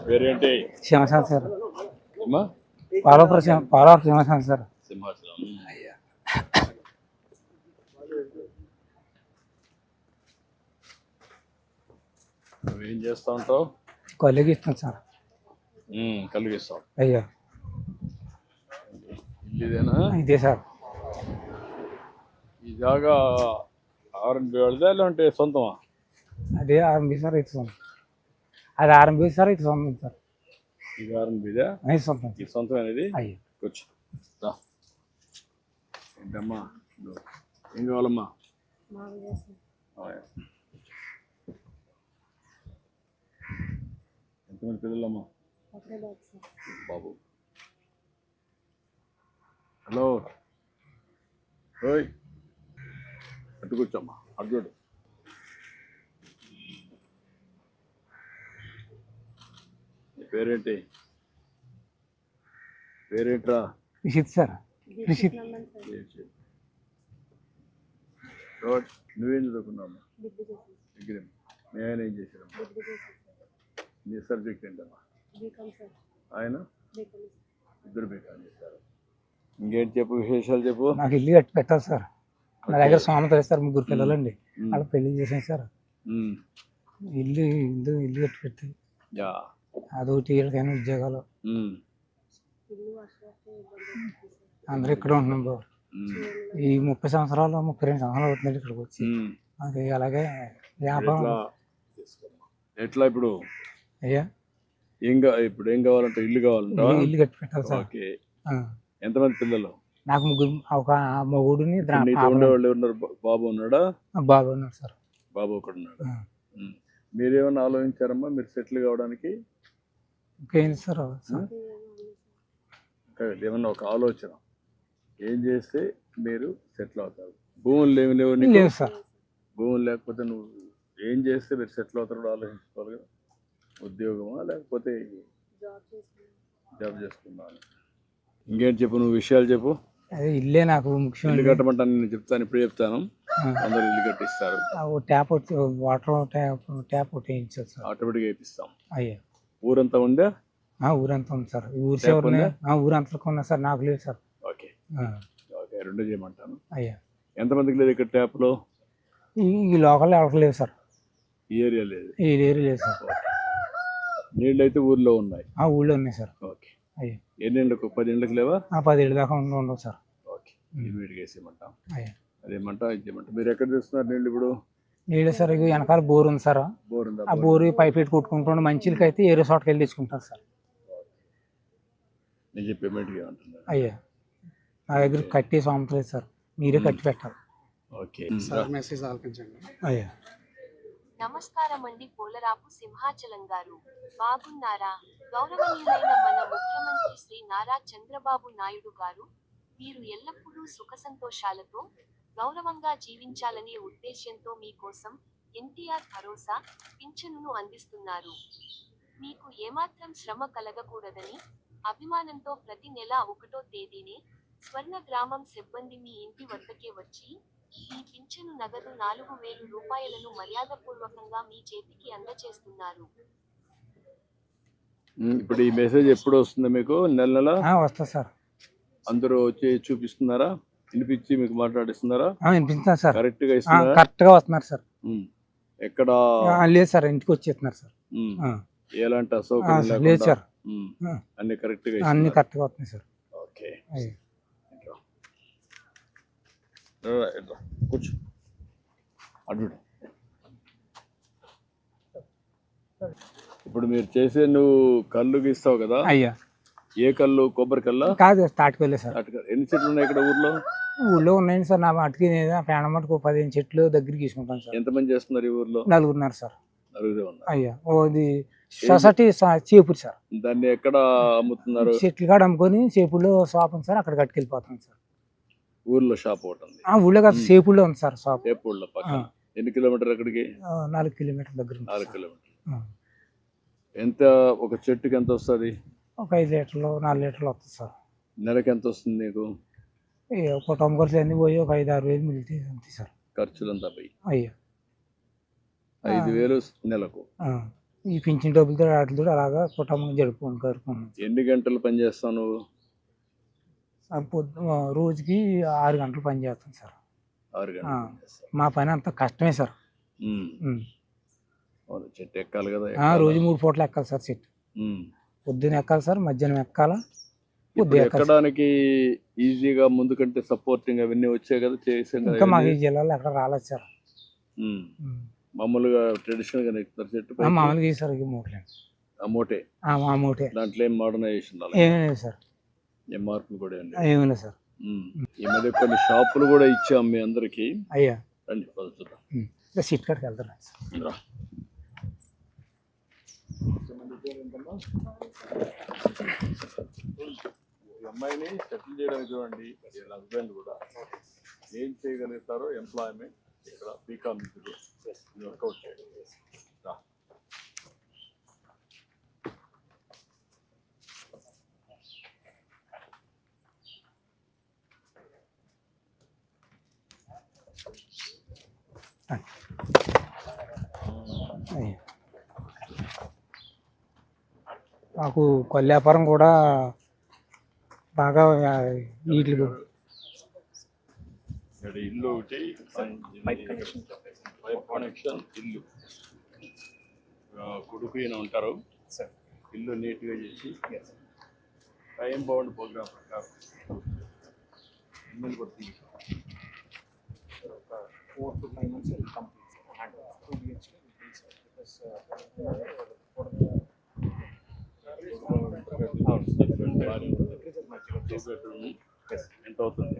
పేరేంటి? సింహాచలం సార్. అమ్మా పాలవరం సింహాచలం సార్. సింహాచలం. అయ్యా నువ్వేం చేస్తా ఉంటావు? కొలిగిస్తాను సార్. కలిగిస్తావు. అయ్యా ఇదేనా? ఇదే సార్. ఈ జాగా ఆర్ఎన్బి వాళ్ళదా లేదంటే సొంతమా? అదే ఆర్ఎంబి సార్, ఇది సొంతం. అది ఆర్ఎంబి సార్, ఇది సొంతం సార్. ఇది ఆర్ఎన్బిదా? అది సొంతం. ఇది సొంతం అనేది. అయ్యా కూర్చో. ఏంటమ్మా ఏం కావాలమ్మా? ఎంతమంది పిల్లలమ్మా? బాబు. హలో, ఓయ్ అటు కూర్చోమ్మా, అటు చూడు. పేరేంటి? పేరేంట్రా? రిషిత్ సార్. రిషిత్. నువ్వేం చదువుకున్నావు? డిగ్రీ. మీ ఆయన ఏం చేశారమ్మా? నీ సబ్జెక్ట్ ఏంటమ్మా? ఆయన ఇద్దరు బీకాం చేశారు. ఇంకేంటి చెప్పు, విశేషాలు చెప్పు. నాకు ఇల్లు కట్టి పెట్టాలి సార్. నా దగ్గర సోమత వేస్తారు, 3 పిల్లలండి. వాళ్ళకి పెళ్లి చేసాను సార్. ఇల్లు కట్టి పెట్టి అదొకటి, వీళ్ళకైనా ఉద్యోగాలు. అందరూ ఇక్కడ ఉంటున్నాం బాబు. ఈ 30 సంవత్సరాలు 32 సంవత్సరాలు అవుతుంది ఇక్కడికి వచ్చి. అది అలాగే వ్యాపారం. ఎట్లా ఇప్పుడు? అయ్యా ఇప్పుడు ఏం కావాలంటే ఇల్లు కావాలంటే ఇల్లు కట్టి పెట్టాలి సార్. ఎంతమంది పిల్లలు? నాకు 3, ఒక మొగుడుని. ఉండేవాళ్ళు ఉన్నారు? బాబు ఉన్నాడా? బాబు ఉన్నాడు సార్. బాబు ఒకడు ఉన్నాడు. మీరేమన్నా ఆలోచించారమ్మా మీరు సెటిల్ కావడానికి? ఇంకేం సార్ ఏమన్నా ఒక ఆలోచన, ఏం చేస్తే మీరు సెటిల్ అవుతారు? భూములు ఏమి లేవు లేవు సార్. భూములు లేకపోతే నువ్వు ఏం చేస్తే మీరు సెటిల్ అవుతారో ఆలోచించుకోవాలి కదా. ఉద్యోగమా లేకపోతే జాబ్ చేసుకున్నాను? ఇంకేంటి చెప్పు, నువ్వు విషయాలు చెప్పు. అదే ఇల్లే నాకు ముఖ్యం. ఇల్లు కట్టమంటాను, నేను చెప్తాను, ఇప్పుడు చెప్తాను. అందరూ ఇల్లు కట్టిస్తారు. ట్యాప్ వాటర్ ట్యాప్ ఒకటి వేయించాలి సార్. ఆటోమేటిక్గా వేపిస్తాం. అయ్యా ఊరంతా ఉందా? ఊరంతా ఉంది సార్. ఊరి చివరినే ఊరంతా ఉన్నా సార్. నాకు లేదు సార్. Okay okay, 2 చేయమంటాను. అయ్యా ఎంతమందికి లేదు ఇక్కడ ట్యాప్లో? ఈ లోకల్లో ఎవరికి లేదు సార్. ఈ ఏరియా లేదు? ఈ ఏరియా లేదు సార్. నీళ్ళు అయితే ఊర్లో ఉన్నాయి? ఊళ్ళో ఉన్నాయి సార్. ఓకే. అయ్యా ఎన్ని ఏళ్ళకు? 10 ఏళ్ళకి లేవా? 10 ఏళ్ళ దాకా ఉండవు సార్. ఓకే, ఇమీడియట్గా వేసేయమంటాం. అయ్యా అదేమంటా ఇచ్చేయమంటాం. మీరు ఎక్కడ తెస్తున్నారు నీళ్ళు ఇప్పుడు? నీళ్ళు సార్ వెనకాల బోర్ ఉంది సార్. బోర్ ఉందా? ఆ బోరు పైప్ పెట్టి కొట్టుకుంటుండే. మంచిలకి అయితే ఏరే చోటకి వెళ్ళి తెచ్చుకుంటారు సార్. నేను చెప్పి ఇమీడియట్గా అంటున్నాను. అయ్యా నా దగ్గర కట్టి సొంతలేదు సార్. మీరే కట్టి పెట్టాలి. ఓకే సార్, మెసేజ్ ఆలకించండి. అయ్యా నమస్కారం అండి పోలరాపు సింహాచలం గారు, బాగున్నారా? గౌరవనీయులైన మన ముఖ్యమంత్రి శ్రీ నారా చంద్రబాబు నాయుడు గారు, మీరు ఎల్లప్పుడూ సుఖ సంతోషాలతో గౌరవంగా జీవించాలనే ఉద్దేశ్యంతో మీకోసం ఎన్టీఆర్ భరోసా పింఛనును అందిస్తున్నారు. మీకు ఏమాత్రం శ్రమ కలగకూడదని అభిమానంతో ప్రతి నెల 1వ తేదీనే స్వర్ణ గ్రామం సిబ్బంది మీ ఇంటి వద్దకే వచ్చి ఈ పింఛను నగదు 4,000 రూపాయలను మర్యాదపూర్వకంగా మీ చేతికి అందజేస్తున్నారు. ఇప్పుడు ఈ మెసేజ్ ఎప్పుడు వస్తుంది మీకు? నెల నెల వస్తా సార్. అందరూ వచ్చి చూపిస్తున్నారా? వినిపించి మీకు మాట్లాడిస్తున్నారా? వినిపిస్తున్నారు సార్. కరెక్ట్ గా ఇస్తున్నారా? కరెక్ట్ గా వస్తున్నారు సార్. ఎక్కడ లేదు సార్, ఇంటికి వచ్చేస్తున్నారు సార్. ఎలాంటి అసౌకర్యం లేదు సార్. అన్ని కరెక్ట్ గా వస్తున్నాయి సార్. ఓకే, కూర్చో. అడ్డు. ఇప్పుడు మీరు చేసే నువ్వు కళ్ళు గీస్తావు కదా? అయ్యా ఏ కళ్ళు? కొబ్బరి కల్లా? కాదు, తాటికల్లే సార్. ఎన్ని చెట్లు ఉన్నాయి ఇక్కడ ఊర్లో? ఊళ్ళో ఉన్నాయండి సార్. నా మటుకి పేడ మటుకు 15 చెట్లు దగ్గరికి తీసుకుంటాను సార్. ఎంతమంది చేస్తున్నారు ఈ ఊర్లో? 4 ఉన్నారు సార్. 4 ఉన్నారు. అయ్యా అది సొసైటీ చేపూరు సార్. దాన్ని ఎక్కడ అమ్ముతున్నారు? చెట్లు కాడ అమ్ముకొని చేపూరులో షాప్ ఉంది సార్, అక్కడ కట్టుకెళ్ళిపోతాం సార్. ఊర్లో షాప్ ఒకటి ఉంది? ఊళ్ళో కాదు, చేపూరులో ఉంది సార్ షాప్. చేపూరులో పక్కన. ఎన్ని కిలోమీటర్లు అక్కడికి? 4 కిలోమీటర్ల దగ్గర. 4 కిలోమీటర్లు. ఎంత ఒక చెట్టుకి ఎంత వస్తుంది? ఒక 5 లీటర్లు 4 లీటర్లు వస్తుంది సార్. నెలకి ఎంత వస్తుంది నీకు? కుటుంబ ఖర్చులు అన్నీ పోయి ఒక 5-6 వేలు మిగులుతాయి అంతే సార్. ఖర్చులంతా పోయి అయ్యా 5,000 నెలకు. ఈ పింఛన్ డబ్బులతో వాటితో అలాగా కుటుంబం జరుపుకుంటున్నాం. ఎన్ని గంటలు పని చేస్తావు నువ్వు? రోజుకి 6 గంటలు పని చేస్తాం సార్. 6 గంటలు పని చేస్తావు. మా పని అంత కష్టమే సార్. అవును, చెట్టు ఎక్కాలి కదా. రోజు 3 పూటలు ఎక్కాలి సార్ చెట్టు. పొద్దున ఎక్కాలి సార్, మధ్యాహ్నం ఎక్కాలా. ఎక్కడానికి ఈజీగా ముందు కంటే సపోర్టింగ్ అవన్నీ వచ్చాయి కదా, చేసాం కదా. ఇంకా మాకు ఈ జిల్లాలో ఎక్కడ రాలేదు సార్. మామూలుగా ట్రెడిషనల్ గా ఎక్కుతారు చెట్టు. మామూలుగా ఈ సార్ మూటలండి. మూటే. మూటే. దాంట్లో ఏం మోడర్నైజేషన్ ఏమీ లేదు సార్. ఏం మార్పులు కూడా ఏమీ లేదు సార్. ఈ మధ్య కొన్ని షాపులు కూడా ఇచ్చాం మీ అందరికి. అయ్యా రండి చూద్దాం. సీట్ కాడికి వెళ్తాను. అమ్మాయిని సెటిల్ చేయడానికి చూడండి. హస్బెండ్ కూడా ఏం చేయగలుగుతారో ఎంప్లాయ్మెంట్ ఇక్కడ బీకామ్ వర్కౌట్ చేయండి. మాకు కొల్లి వ్యాపారం కూడా బాగా వీటి ఇల్లు ఒకటి, పైప్ కనెక్షన్, ఇల్లు కొడుకు ఈయన ఉంటారు. ఇల్లు నీట్గా చేసి టైం బౌండ్ ప్రోగ్రామ్ ప్రకారం ఇల్లు కూడా తీసి 4 to 5 months will complete and 2 BHK will be because ఎంత అవుతుంది?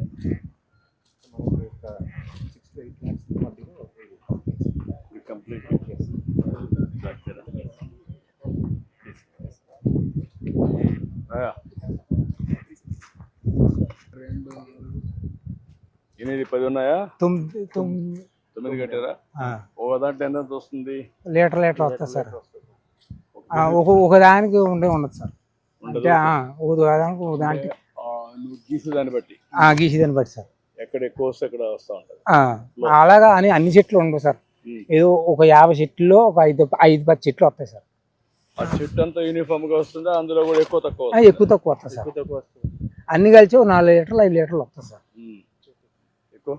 6 to 8 lakhs మధ్యలో కంప్లీట్. ఎనిమిది 10 ఉన్నాయా? 9 కట్టారా? ఒక దాంట్లో ఎంత వస్తుంది? లీటర్ వస్తుంది సార్. ఒక దానికి ఉండదు సార్. అంటే ఒక దానికి నువ్వు గీసేదాన్ని బట్టి సార్. ఎక్కడ ఎక్కువ వస్తే అక్కడ వస్తూ ఉంటుంది. అలాగా అని అన్ని చెట్లు ఉండవు సార్. ఏదో ఒక 50 చెట్లు ఒక 5-10 చెట్లు వస్తాయి సార్. ఆ చెట్టు అంతా యూనిఫామ్ గా వస్తుందా? అందులో కూడా ఎక్కువ తక్కువ వస్తుంది సార్. అన్ని కలిసి 4 లీటర్లు 5 లీటర్లు వస్తాయి సార్. ఎక్కువ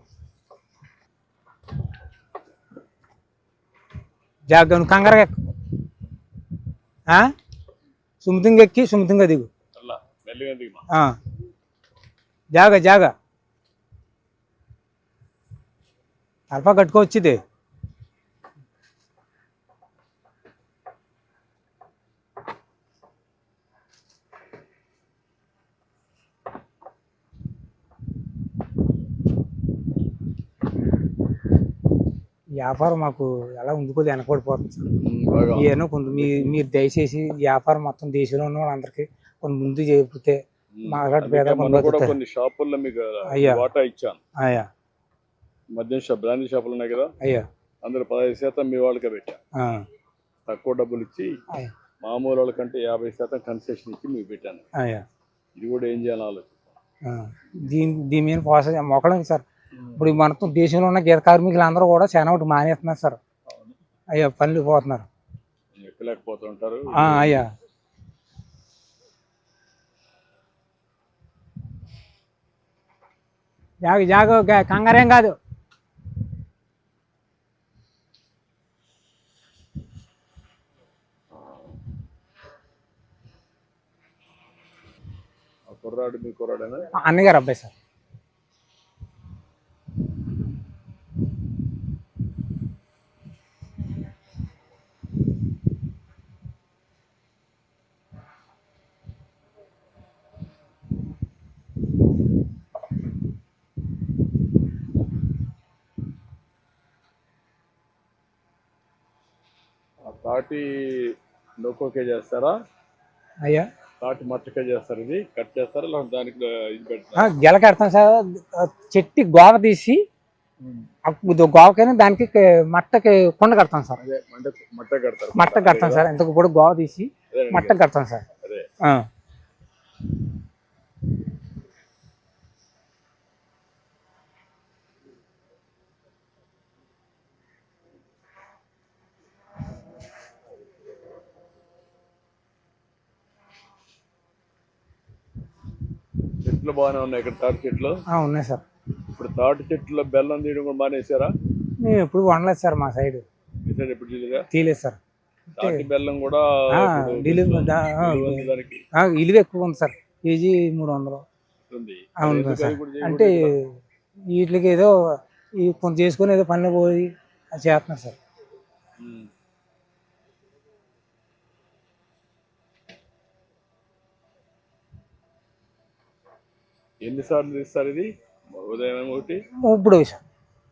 జాగ్రత్త కంగారుగా ఎక్కు. సుముతంగా ఎక్కి సుముతంగా దిగు. జాగా అల్పా కట్టుకోవచ్చుది. వ్యాపారం మాకు ఎలా ఉండిపోతే వెనకబడిపోతుంది సార్. ఏమో కొంత మీరు దయచేసి వ్యాపారం మొత్తం దేశంలో ఉన్న వాళ్ళందరికీ కొన్ని ముందు చెబితే కొన్ని షాపుల్లో మీకు వాటా ఇచ్చాను. అయ్యా మద్యం షాప్, బ్రాండీ షాపులు ఉన్నాయి కదా, అయ్యా అందులో 15% మీ వాళ్ళకే పెట్టాను. తక్కువ డబ్బులు ఇచ్చి మామూలు వాళ్ళకంటే 50% కన్సెషన్ ఇచ్చి మీకు పెట్టాను. ఇది కూడా ఏం చేయాలి ఆలోచిస్తాను. దీని మీద ప్రాసెస్ మొక్కడం సార్. ఇప్పుడు మనతో దేశంలో ఉన్న గీత కార్మికులు అందరూ కూడా చాలా ఒకటి మానేస్తున్నారు సార్. అయ్యా పనులు పోతున్నారు, ఎక్కలేకపోతుంటారు. అయ్యా జాగ కంగారేం కాదు. కుర్రాడు మీ కుర్రాడేనా? అన్నగారు అబ్బాయి సార్. తాటి నొక్కోకే చేస్తారా? అయ్యా తాటి మట్టకే చేస్తారు. ఇది కట్ చేస్తారా లేకపోతే దానికి ఇది పెడతారా? గెల కడతాం సార్. చెట్టు గోవ తీసి గోవకైనా దానికి మట్టకి కొండ కడతాం సార్. మట్ట కడతాం సార్. ఇంతకు కూడా గోవ తీసి మట్ట కడతాం సార్. చెట్లు బాగానే ఉన్నాయి ఇక్కడ, తాటి చెట్లు. ఉన్నాయి సార్. ఇప్పుడు తాటి చెట్లో బెల్లం తీయడం కూడా మానేసారా? మేము ఎప్పుడు వండలేదు సార్ మా సైడ్. మీ సైడ్ ఎప్పుడు తీయలేదు సార్. తాటి బెల్లం కూడా దానికి ఇలువ ఎక్కువ ఉంది సార్, కేజీ 300 ఉంది. అవును సార్. అంటే వీటికి ఏదో కొంచెం చేసుకొని ఏదో పనిలో పోయి అది చేస్తున్నాం సార్. ఎన్నిసార్లు తీస్తారు ఇది? ఉదయం ఒకటి, ఇప్పుడు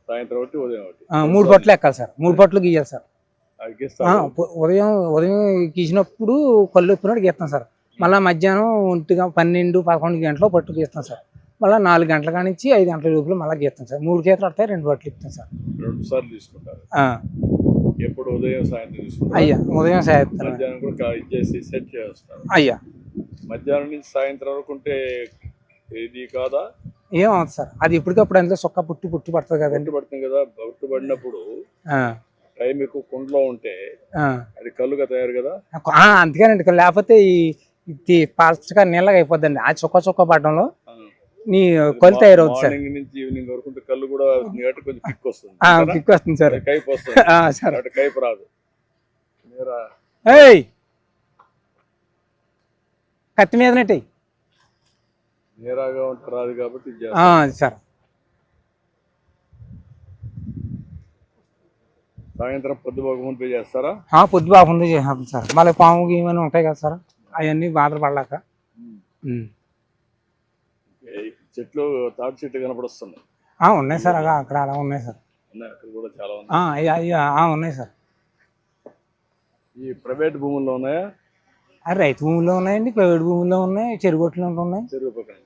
సాయంత్రం ఒకటి, ఉదయం ఒకటి, 3 పట్లు ఎక్కాలి సార్. 3 పట్లు గీయాలి సార్. ఉదయం గీసినప్పుడు కళ్ళు ఎప్పినట్టు గీస్తాం సార్. మళ్ళీ మధ్యాహ్నం 12-11 గంటలు పట్టు గీస్తాం సార్. మళ్ళీ 4 గంటల కానించి 5 గంటల లోపల మళ్ళీ గీస్తాం సార్. 3 గీతలు పడతాయి, 2 పట్లు ఇస్తాం సార్. 2 సార్లు తీసుకుంటారు. ఎప్పుడు ఉదయం సాయంత్రం తీసుకుంటారు? అయ్యా ఉదయం సాయంత్రం మధ్యాహ్నం కూడా ఇచ్చేసి సెట్ చేస్తారు. అయ్యా మధ్యాహ్నం నుంచి సాయంత్రం వరకు ఉంటే ఇది కాదా? ఏమవుతుంది సార్, అది ఇప్పటికప్పుడు అందులో సొక్క పుట్టి పడుతుంది కదండి. పడుతుంది కదా. పుట్టు పడినప్పుడు టైం ఎక్కువ కుండలో ఉంటే అది కళ్ళుగా తయారు కదా. అందుకేనండి, లేకపోతే ఈ పాల్చగా నీళ్ళగా అయిపోద్దండి. ఆ చుక్క పడడంలో నీ కళ్ళు తయారవుతుంది సార్. మార్నింగ్ నుంచి ఈవినింగ్ వరకు ఉంటే కళ్ళు కూడా కొంచెం కిక్ వస్తుంది. కిక్ వస్తుంది సార్. కైపు వస్తుంది సార్. కైపు రాదు. కత్తి మీదనట్టు నేరాగా ఉంటే రాదు కాబట్టి సార్. సాయంత్రం పొద్దుబాగుంటే చేస్తారా? పొద్దుబాగుంది చేస్తాం సార్. మళ్ళీ పాము గీమని ఉంటాయి కదా సార్, అవన్నీ బాధపడలేక. చెట్లు, తాటి చెట్లు కనపడొస్తున్నాయి. ఉన్నాయి సార్, అక్కడ అలా ఉన్నాయి సార్. అక్కడ కూడా చాలా ఉన్నాయి సార్. ఈ ప్రైవేట్ భూముల్లో ఉన్నాయా? రైతు భూముల్లో ఉన్నాయండి, ప్రైవేట్ భూముల్లో ఉన్నాయి, చెరుగొట్లు ఉన్నాయి. చెరువు పక్కన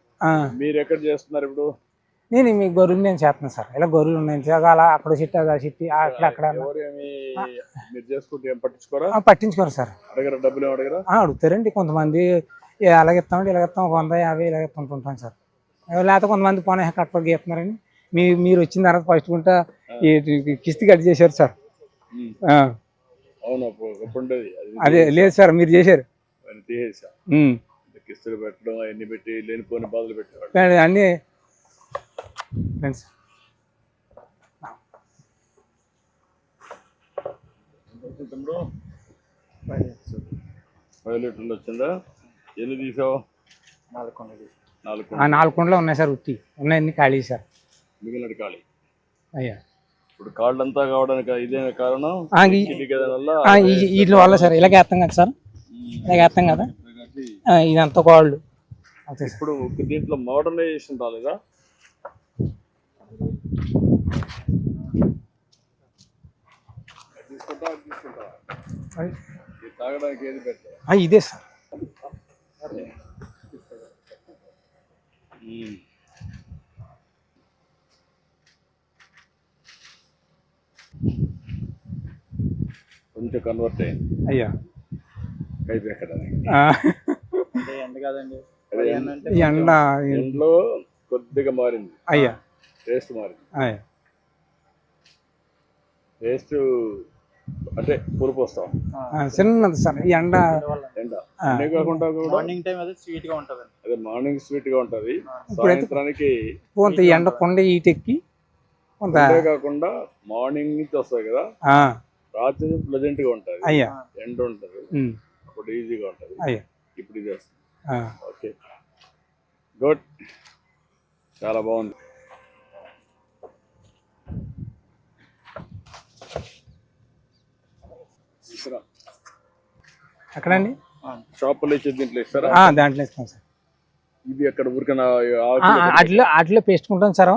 మీరు ఎక్కడ చేస్తున్నారు ఇప్పుడు? నేను మీ గొర్రెలు నేను చేస్తున్నాను సార్. ఇలా గొర్రెలు ఉన్నాయి అలా అక్కడ చెట్టు అక్కడ మీరు చేసుకుంటే ఏం పట్టించుకోరా? పట్టించుకోరు సార్. అడగరా? డబ్బులు అడగరా? అడుగుతారండి కొంతమంది. అలాగెత్తామంటే ఇలాగెత్తాం 100-50 ఇలాగెత్తుంటాం సార్. లేకపోతే కొంతమంది పోనీ కట్టుబడి గీస్తున్నారండి. మీరు వచ్చిన తర్వాత ఫస్ట్ గుంట కిస్తీ కట్ చేశారు సార్. అవును, అదే లేదు సార్, మీరు చేశారు. కిస్తులు పెట్టడం అవన్నీ పెట్టి లేనిపోని బాధలు పెట్టారు అన్నీ. లీటర్లు వచ్చిందా? ఎన్ని తీసావు? 4 కుండలు ఉన్నాయి సార్. ఉత్తి ఉన్నాయన్ని ఖాళీ సార్. మిగిలిన ఖాళీ. అయ్యా ఇప్పుడు కాళ్ళంతా కావడానికి ఇదే కారణం? వీటి వల్ల సార్. ఇలాగేస్తాం కదా సార్, ఇలాగేస్తాం కదా, ఇదంతా కాళ్ళు. ఇప్పుడు దీంట్లో మోడర్నైజేషన్ రాలేదా? తాగడానికి ఏది పెట్టారు? ఇదే సార్. కొంచెం కన్వర్ట్ అయింది. అయ్యా కైపు ఎక్కడానికి ఎండ ఎండలో కొద్దిగా మారింది. అయ్యా టేస్ట్ మారింది. అయ్యా టేస్ట్ అంటే పులుపు వస్తాం చిన్నది సార్. ఈ ఎండ కాకుండా మార్నింగ్ టైం అదే స్వీట్ గా ఉంటది. అదే మార్నింగ్ స్వీట్ గా ఉంటది. సాయంత్రానికి కొంత ఎండ కొండ ఈటెక్కి కొంత కాకుండా మార్నింగ్ నుంచి వస్తాయి కదా, రాత్రి ప్లెజెంట్ గా ఉంటది. అయ్యా ఎండ ఉంటది, అప్పుడు ఈజీగా ఉంటది. అయ్యా ఇప్పుడు ఇది వస్తుంది. ఓకే, గుడ్, చాలా బాగుంది. అక్కడండి షాపులో ఇచ్చే దీంట్లో ఇస్తారా? దాంట్లో ఇస్తాం సార్. ఇది అక్కడ ఊరికైనా అట్లా పేసుకుంటాం సార్.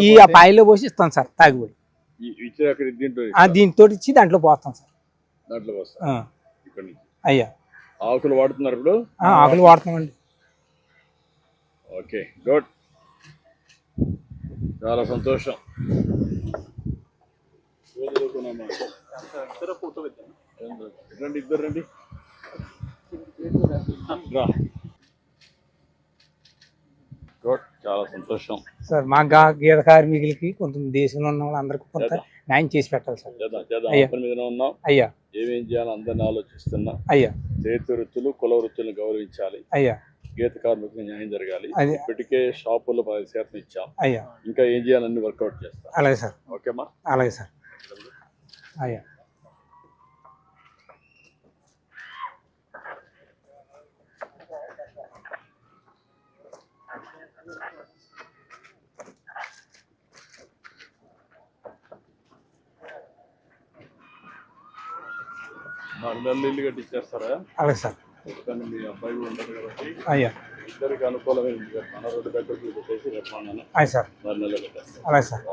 ఈ పాయిలో పోసి ఇస్తాం సార్ తాగిపోయి. ఇచ్చే అక్కడ దీంతో ఇచ్చి దాంట్లో పోస్తాం సార్. దాంట్లో పోస్తాం ఇక్కడ నుంచి. అయ్యా ఆకులు వాడుతున్నారు ఇప్పుడు? ఆకులు వాడుతున్నామండి. ఓకే, గుడ్, చాలా సంతోషం. రండి, ఇద్దరు రండి. గుడ్, చాలా సంతోషం సార్. మా గీత కార్మికులకి కొంత దేశంలో ఉన్న వాళ్ళందరికీ కొంత న్యాయం చేసి పెట్టాలి సార్. మీద ఉన్నాం. అయ్యా ఏమేం చేయాలి అందరిని ఆలోచిస్తున్నా. అయ్యా చేతి వృత్తులు, కుల వృత్తులను గౌరవించాలి. అయ్యా గీత కార్మికులకు న్యాయం జరగాలి. అది ఇప్పటికే షాపుల్లో 10% ఇచ్చాం. అయ్యా ఇంకా ఏం చేయాలని వర్కౌట్ చేస్తాం. అలాగే సార్, ఓకేమా? అలాగే సార్. అయ్యా నెలలు ఇల్లు కట్టించేస్తారా? అలాగే సార్. ఎందుకంటే మీ అబ్బాయి కూడా ఉంటారు కాబట్టి అయ్యా ఇద్దరికి అనుకూలమైన ఇల్లు కట్టాను. రోడ్డు దగ్గరకు పెట్టేసి కట్టాను. అయ్యి సార్, 4 నెలలు కట్టేస్తాను. అలాగే సార్.